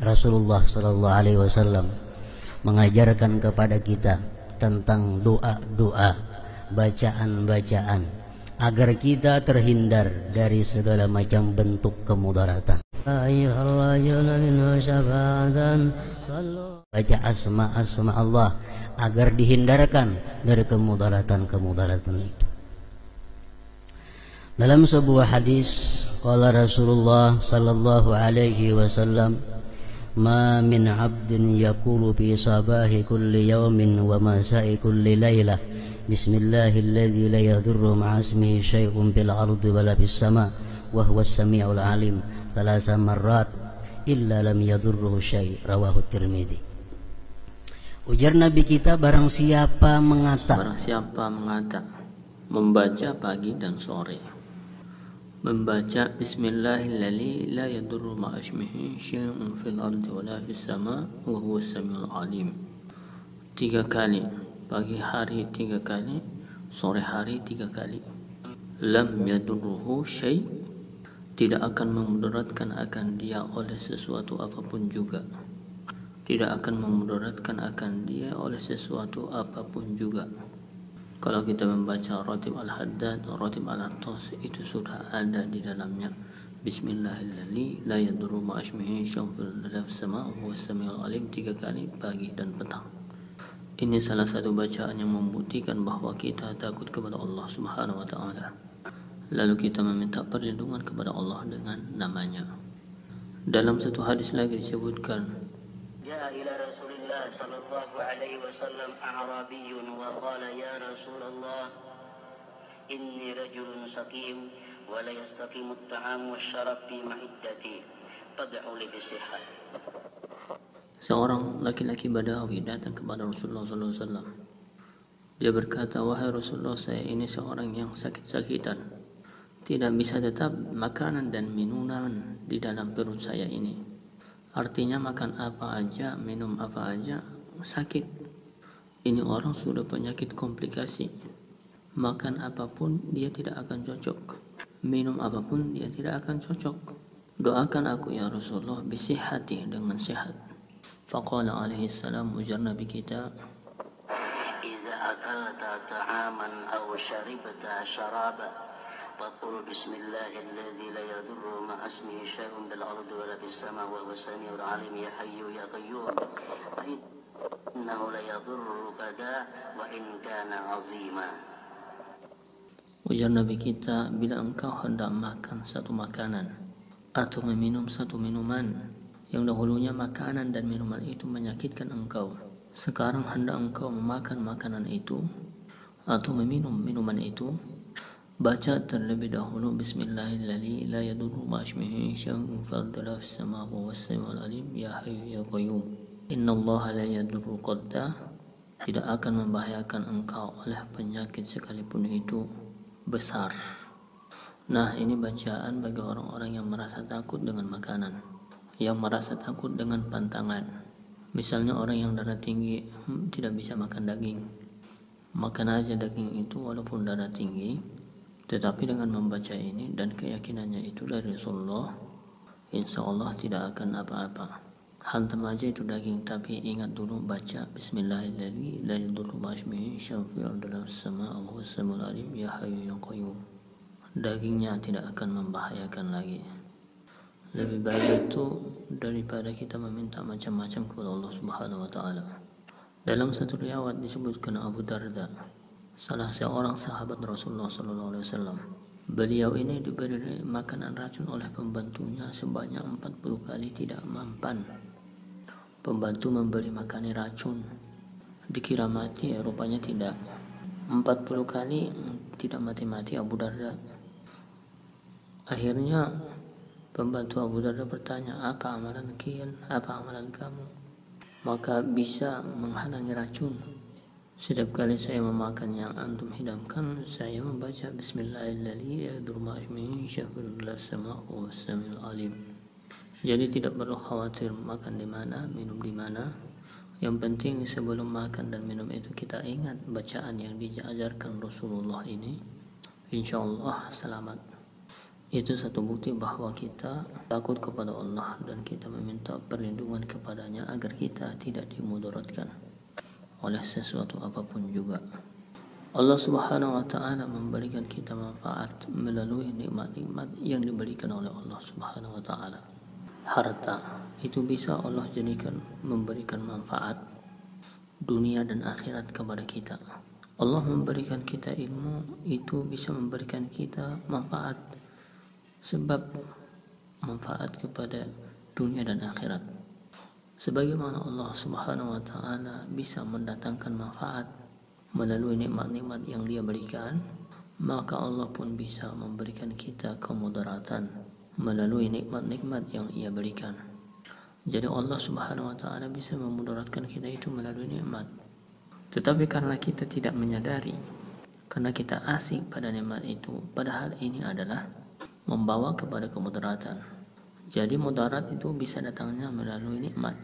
Rasulullah sallallahu alaihi wasallam mengajarkan kepada kita tentang doa-doa, bacaan-bacaan agar kita terhindar dari segala macam bentuk kemudaratan. Baca asma Allah agar dihindarkan dari kemudaratan itu. Dalam sebuah hadis qala Rasulullah sallallahu alaihi wasallam, ma min 'abdin yaqulu fi sabahi kulli yawmin wa masa'i kulli lailah bismillahilladzi la yadurru ma'a ismihi syai'un fil ardi wala fis sama' wa huwas samiul alim thalatha marrat illa lam yadurruhu syai', rawahu Tirmidzi. Ujar Nabi kita, barang siapa mengata membaca pagi dan sore, membaca bismillahilladzi la yadurru ma'a ismihi syai'un fil ardi wala fis sama' wa huwas samiul alim 3 kali, pagi hari 3 kali, sore hari 3 kali, lam yadurruhu syai', tidak akan memudaratkan akan dia oleh sesuatu apapun juga, tidak akan memudaratkan akan dia oleh sesuatu apapun juga. Kalau kita membaca Ratib Al-Haddad, Ratib Al-Attas, itu sudah ada di dalamnya bismillahilladzi la yadurru ma'a ismihi syai'un fil sama' wa huwas samiul alim 3 kali pagi dan petang. Ini salah satu bacaan yang membuktikan bahwa kita takut kepada Allah Subhanahu wa taala. Lalu kita meminta perlindungan kepada Allah dengan namanya. Dalam satu hadis lagi disebutkan, جاء إلى رسول الله صلى الله عليه وسلم أعرابي وقال يا رسول الله إني رجل سقيم ولا يستقيم الطعام والشراب في معدتي فادعوا لي بالصحة. Seorang laki-laki Badawi datang kepada Rasulullah SAW. Dia berkata, wahai Rasulullah, saya ini seorang yang sakit-sakitan, tidak bisa tetap makanan dan minuman di dalam perut saya ini. Artinya makan apa aja, minum apa aja, sakit. Ini orang sudah penyakit komplikasi. Makan apapun dia tidak akan cocok, minum apapun dia tidak akan cocok. Doakan aku ya Rasulullah bisihhati, dengan sehat. Faqala alaihi salam, ujar Nabi kita, إذا أكلت طعاما أو شربت شرابا وقل بسم الله الذي لا يضر مع اسمه شيء بالأرض ولا في السماء وهو السميع العليم يا حي يا قيوم فإنه لا يضرك داء وإن كان عظيما. Ujar Nabi kita, bila engkau hendak makan satu makanan atau meminum satu minuman, yang dahulunya makanan dan minuman itu menyakitkan engkau, sekarang hendak engkau memakan makanan itu atau meminum minuman itu, baca terlebih dahulu bismillahilladzi la yadurru ma'a ismihi syai'un fil ardi fis samaa'i wa huwas samiul alim ya hayyu ya qayyum innallaha la yadurru qadda, tidak akan membahayakan engkau oleh penyakit sekalipun itu besar. Nah, ini bacaan bagi orang-orang yang merasa takut dengan makanan, yang merasa takut dengan pantangan. Misalnya orang yang darah tinggi tidak bisa makan daging, makan aja daging itu walaupun darah tinggi. Tetapi dengan membaca ini dan keyakinannya itu dari Rasulullah, insya Allah tidak akan apa-apa. Hantam aja itu daging, tapi ingat dulu baca bismillahirrahmanirrahim la yadurru ma'a ismihi syai'un fil ardi wala fis samaa'i wa huwas samiul alim ya hayyu ya qayyum. Dagingnya tidak akan membahayakan lagi. Lebih baik itu daripada kita meminta macam-macam kepada Allah Subhanahu wa taala. Dalam satu riwayat disebutkan Abu Darda, salah seorang sahabat Rasulullah SAW, beliau ini diberi makanan racun oleh pembantunya sebanyak 40 kali tidak mempan. Pembantu memberi makan racun, dikira mati, rupanya tidak. 40 kali tidak mati-mati Abu Darda. Akhirnya pembantu Abu Darda bertanya, apa amalan kalian, apa amalan kamu? Maka bisa menghalangi racun. Setiap kali saya memakan yang antum hidangkan, saya membaca bismillahirrahmanirrahim ya durma ismihi syafirullah sama'u samil alim. Jadi tidak perlu khawatir makan di mana, minum di mana. Yang penting sebelum makan dan minum itu kita ingat bacaan yang diajarkan Rasulullah ini. Insyaallah selamat. Itu satu bukti bahwa kita takut kepada Allah dan kita meminta perlindungan kepadanya agar kita tidak dimudaratkan oleh sesuatu apapun juga. Allah Subhanahu wa taala memberikan kita manfaat melalui nikmat-nikmat yang diberikan oleh Allah Subhanahu wa taala. Harta itu bisa Allah jadikan memberikan manfaat dunia dan akhirat kepada kita. Allah memberikan kita ilmu itu bisa memberikan kita manfaat, sebab manfaat kepada dunia dan akhirat. Sebagaimana Allah Subhanahu wa taala bisa mendatangkan manfaat melalui nikmat-nikmat yang Dia berikan, maka Allah pun bisa memberikan kita kemudaratan melalui nikmat-nikmat yang Ia berikan. Jadi Allah Subhanahu wa taala bisa memudaratkan kita itu melalui nikmat. Tetapi karena kita tidak menyadari, karena kita asik pada nikmat itu, padahal ini adalah membawa kepada kemudaratan. Jadi mudarat itu bisa datangnya melalui nikmat,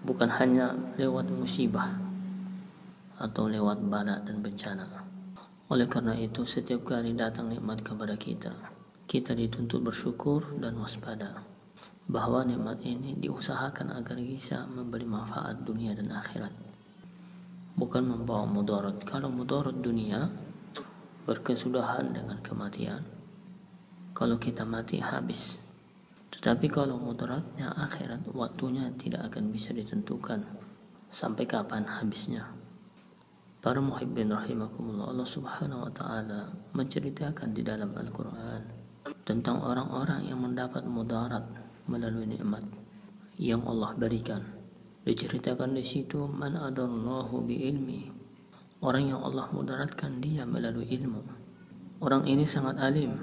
bukan hanya lewat musibah atau lewat bala dan bencana. Oleh karena itu, setiap kali datang nikmat kepada kita, kita dituntut bersyukur dan waspada bahwa nikmat ini diusahakan agar bisa memberi manfaat dunia dan akhirat, bukan membawa mudarat. Kalau mudarat dunia berkesudahan dengan kematian, kalau kita mati habis. Tetapi kalau mudaratnya akhirat, waktunya tidak akan bisa ditentukan sampai kapan habisnya. Para muhibbin rahimakumullah, Allah Subhanahu wa taala menceritakan di dalam Al-Qur'an tentang orang-orang yang mendapat mudarat melalui nikmat yang Allah berikan. Diceritakan di situ, man adallahu bi ilmi, orang yang Allah mudaratkan dia melalui ilmu. Orang ini sangat alim.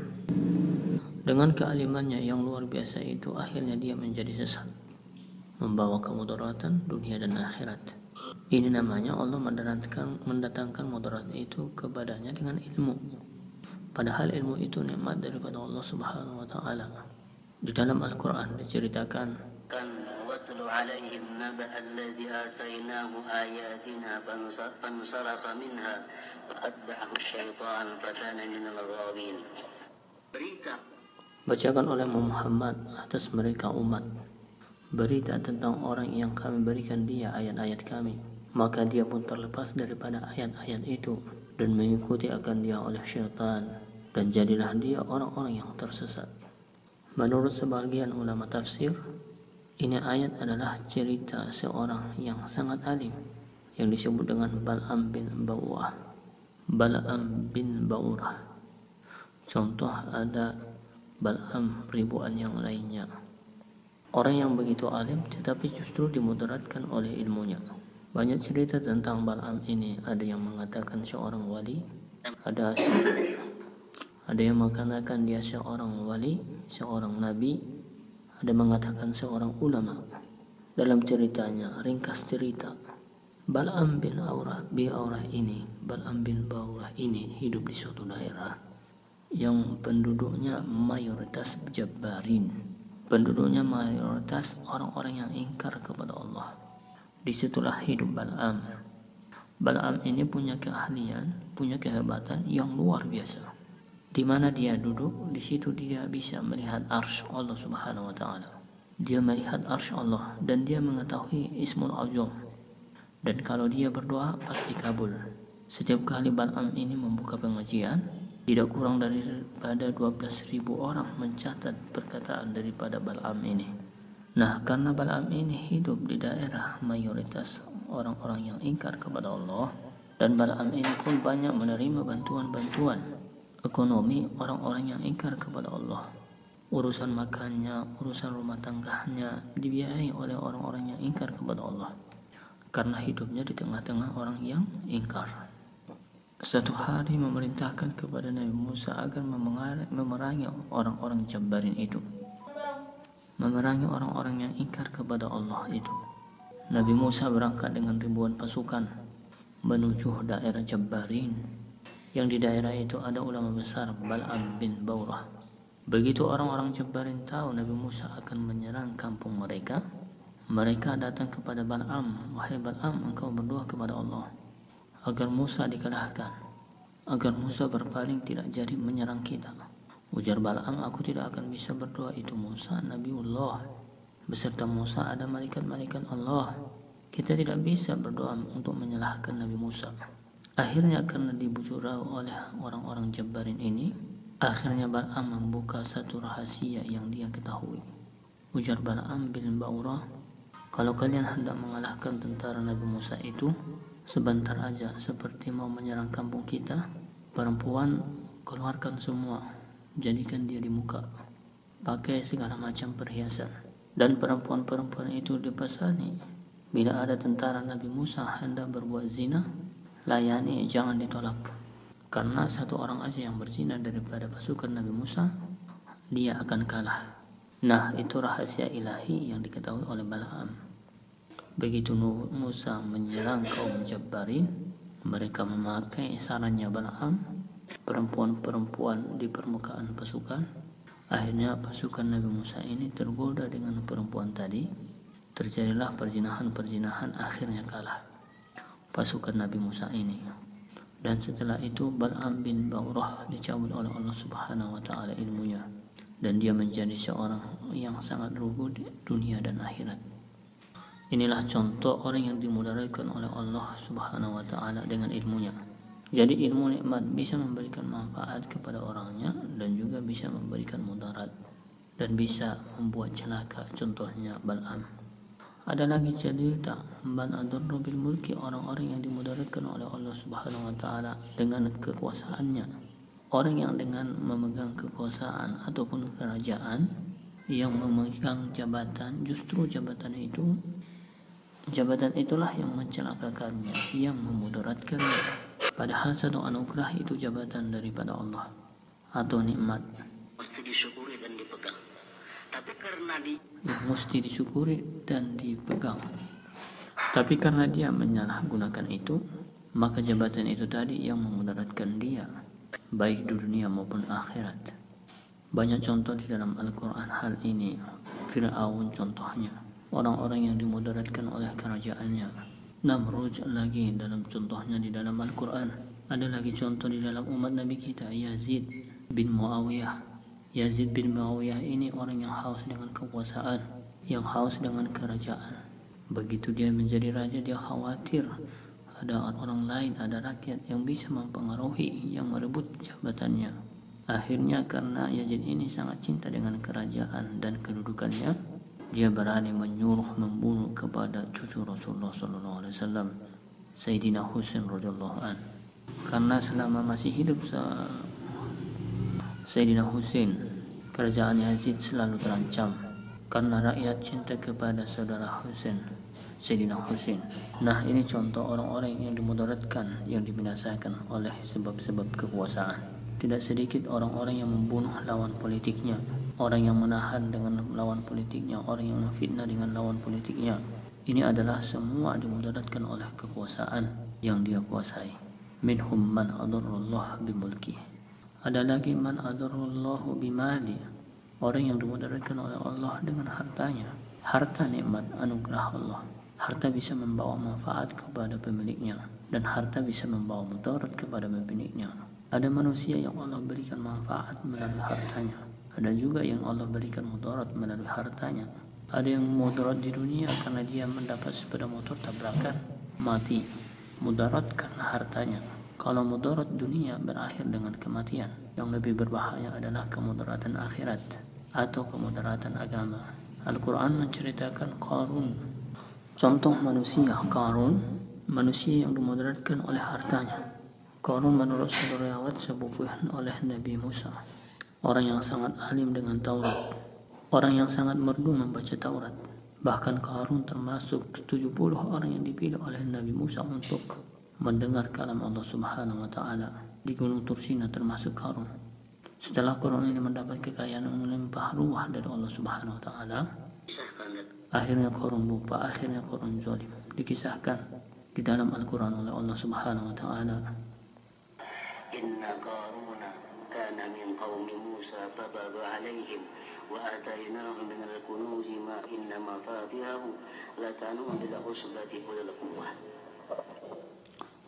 Dengan kealimannya yang luar biasa itu, akhirnya dia menjadi sesat, membawa kemudaratan dunia dan akhirat. Ini namanya Allah mendatangkan mudarat itu kepadanya dengan ilmu. Padahal ilmu itu nikmat daripada Allah Subhanahu wa taala. Di dalam Al-Qur'an diceritakan, "Watlu 'alaihim naba'a alladhi atainahu ayatina fansalafa minha fa atba'ahu asy-syaitanu fa kana minal ghawin." Bacakan oleh Muhammad atas mereka umat berita tentang orang yang kami berikan dia ayat-ayat kami, maka dia pun terlepas daripada ayat-ayat itu dan mengikuti akan dia oleh syaitan, dan jadilah dia orang-orang yang tersesat. Menurut sebagian ulama tafsir, ini ayat adalah cerita seorang yang sangat alim yang disebut dengan Bal'am bin Ba'urah. Contoh ada Bal'am ribuan yang lainnya. Orang yang begitu alim tetapi justru dimudaratkan oleh ilmunya. Banyak cerita tentang Bal'am ini. Ada yang mengatakan seorang wali, ada yang mengatakan dia seorang wali, seorang nabi, ada mengatakan seorang ulama. Dalam ceritanya, ringkas cerita, Bal'am bin Ba'urah ini hidup di suatu daerah yang penduduknya mayoritas jabbarin. Penduduknya mayoritas orang-orang yang ingkar kepada Allah. Disitulah hidup Bal'am. Bal'am ini punya keahlian, punya kehebatan yang luar biasa. Di mana dia duduk, di situ dia bisa melihat arsy Allah Subhanahu wa taala. Dia melihat arsy Allah dan dia mengetahui Ismul Azam. Dan kalau dia berdoa pasti kabul. Setiap kali Bal'am ini membuka pengajian, tidak kurang daripada 12.000 orang mencatat perkataan daripada Bal'am ini. Nah, karena Bal'am ini hidup di daerah mayoritas orang-orang yang ingkar kepada Allah, dan Bal'am ini pun banyak menerima bantuan-bantuan ekonomi orang-orang yang ingkar kepada Allah. Urusan makannya, urusan rumah tangganya dibiayai oleh orang-orang yang ingkar kepada Allah, karena hidupnya di tengah-tengah orang yang ingkar. Satu hari memerintahkan kepada Nabi Musa agar memerangi orang-orang Jabbarin itu, memerangi orang-orang yang ingkar kepada Allah itu. Nabi Musa berangkat dengan ribuan pasukan menuju daerah Jabbarin, yang di daerah itu ada ulama besar Bal'am bin Ba'urah. Begitu orang-orang Jabbarin tahu Nabi Musa akan menyerang kampung mereka, mereka datang kepada Bal'am, "Wahai Bal'am, engkau berdoa kepada Allah agar Musa dikalahkan, agar Musa berpaling tidak jadi menyerang kita." Ujar Bal'am, aku tidak akan bisa berdoa, itu Musa Nabiullah. Beserta Musa ada malaikat-malaikat Allah. Kita tidak bisa berdoa untuk menyalahkan Nabi Musa. Akhirnya karena dibujuk rayu oleh orang-orang Jabbarin ini, akhirnya Bal'am membuka satu rahasia yang dia ketahui. Ujar Bal'am bin Ba'urah, kalau kalian hendak mengalahkan tentara Nabi Musa itu, sebentar aja seperti mau menyerang kampung kita, perempuan keluarkan semua, jadikan dia di muka, pakai segala macam perhiasan, dan perempuan-perempuan itu dipasani. Bila ada tentara Nabi Musa hendak berbuat zina, layani, jangan ditolak, karena satu orang aja yang berzina daripada pasukan Nabi Musa, dia akan kalah. Nah, itu rahasia ilahi yang diketahui oleh Bal'am. Begitu Musa menyerang kaum Jabbarin, mereka memakai sarannya Bal'am, perempuan-perempuan di permukaan pasukan. Akhirnya pasukan Nabi Musa ini tergoda dengan perempuan tadi. Terjadilah perzinahan-perzinahan, akhirnya kalah pasukan Nabi Musa ini. Dan setelah itu Bal'am bin Ba'urah dicabut oleh Allah Subhanahu wa taala ilmunya, dan dia menjadi seorang yang sangat rugi di dunia dan akhirat. Inilah contoh orang yang dimudaratkan oleh Allah Subhanahu wa taala dengan ilmunya. Jadi ilmu nikmat bisa memberikan manfaat kepada orangnya dan juga bisa memberikan mudarat dan bisa membuat celaka, contohnya Bal'am. Ada lagi cerita man adarru bil mulki, orang-orang yang dimudaratkan oleh Allah Subhanahu wa taala dengan kekuasaannya. Orang yang dengan memegang kekuasaan ataupun kerajaan, yang memegang jabatan, justru jabatan itulah yang mencelakakannya, yang memudaratkannya. Padahal satu anugerah itu jabatan daripada Allah atau nikmat. Mesti disyukuri dan dipegang. Tapi karena mesti disyukuri dan dipegang. Tapi karena dia menyalahgunakan itu, maka jabatan itu tadi yang memudaratkan dia, baik di dunia maupun akhirat. Banyak contoh di dalam Al-Quran hal ini. Fir'aun contohnya, orang-orang yang dimudaratkan oleh kerajaannya. Namrud lagi dalam contohnya di dalam Al-Quran. Ada lagi contoh di dalam umat Nabi kita, Yazid bin Muawiyah. Yazid bin Muawiyah ini orang yang haus dengan kekuasaan, yang haus dengan kerajaan. Begitu dia menjadi raja, dia khawatir ada orang lain, ada rakyat yang bisa mempengaruhi, yang merebut jabatannya. Akhirnya karena Yazid ini sangat cinta dengan kerajaan dan kedudukannya, dia berani menyuruh membunuh kepada cucu Rasulullah SAW, Sayyidina Husain radhiyallahu an. Karena selama masih hidup Sayyidina Husain, kerajaan Yazid selalu terancam karena rakyat cinta kepada saudara Husain, Sayyidina Husain. Nah, ini contoh orang-orang yang dimudaratkan, yang dibinasakan oleh sebab-sebab kekuasaan. Tidak sedikit orang-orang yang membunuh lawan politiknya, orang yang menahan dengan lawan politiknya, orang yang memfitnah dengan lawan politiknya. Ini adalah semua dimudaratkan oleh kekuasaan yang dia kuasai. Minhum man adarrullah bimulki. Ada lagi man adarrullahu bimali, orang yang dimudaratkan oleh Allah dengan hartanya. Harta nikmat anugerah Allah. Harta bisa membawa manfaat kepada pemiliknya, dan harta bisa membawa mudarat kepada pemiliknya. Ada manusia yang Allah berikan manfaat melalui hartanya, ada juga yang Allah berikan mudarat melalui hartanya. Ada yang mudarat di dunia karena dia mendapat sepeda motor tabrakan, mati, mudarat karena hartanya. Kalau mudarat dunia berakhir dengan kematian, yang lebih berbahaya adalah kemudaratan akhirat atau kemudaratan agama. Al-Quran menceritakan Qarun, contoh manusia Qarun, manusia yang dimudaratkan oleh hartanya. Qarun menurut satu riwayat sepupuan oleh Nabi Musa, orang yang sangat alim dengan Taurat, orang yang sangat merdu membaca Taurat. Bahkan Qarun termasuk 70 orang yang dipilih oleh Nabi Musa untuk mendengar kalam Allah Subhanahu wa taala di Gunung Tursina, termasuk Qarun. Setelah Qarun ini mendapat kekayaan melimpah ruah dari Allah Subhanahu wa taala, akhirnya Qarun lupa, akhirnya Qarun zalim. Dikisahkan di dalam Al-Quran oleh Allah Subhanahu wa taala, Inna Qaruna kana min qaumi Musa fabagha alaihim wa atainahu min al-kunuz ma inna mafatihahu latanu bil usbati ulil quwwah.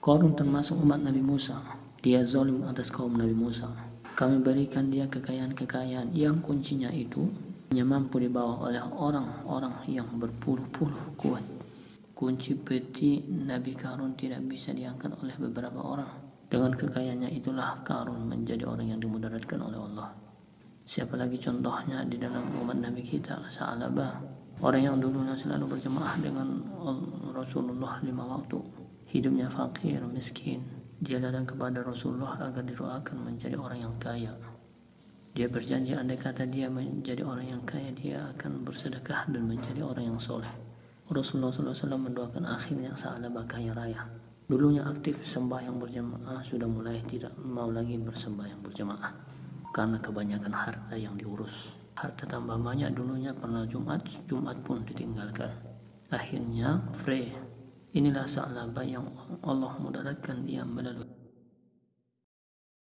Qarun termasuk umat Nabi Musa. Dia zalim atas kaum Nabi Musa. Kami berikan dia kekayaan-kekayaan yang kuncinya itu hanya mampu dibawa oleh orang-orang yang berpuluh-puluh kuat. Kunci peti Nabi Qarun tidak bisa diangkat oleh beberapa orang. Dengan kekayaannya itulah Qarun menjadi orang yang dimudaratkan oleh Allah. Siapa lagi contohnya di dalam umat Nabi kita? Sa'labah, orang yang dulunya selalu berjemaah dengan Rasulullah 5 waktu. Hidupnya fakir, miskin. Dia datang kepada Rasulullah agar didoakan menjadi orang yang kaya. Dia berjanji andai kata dia menjadi orang yang kaya, dia akan bersedekah dan menjadi orang yang soleh. Rasulullah SAW mendoakan akhirnya Sa'labah kaya raya. Dulunya aktif sembahyang berjamaah, sudah mulai tidak mau lagi bersembahyang berjamaah karena kebanyakan harta yang diurus. Harta tambah banyak, dulunya pernah Jumat pun ditinggalkan. Akhirnya free. Inilah Sa'labah yang Allah mudaratkan dia melalui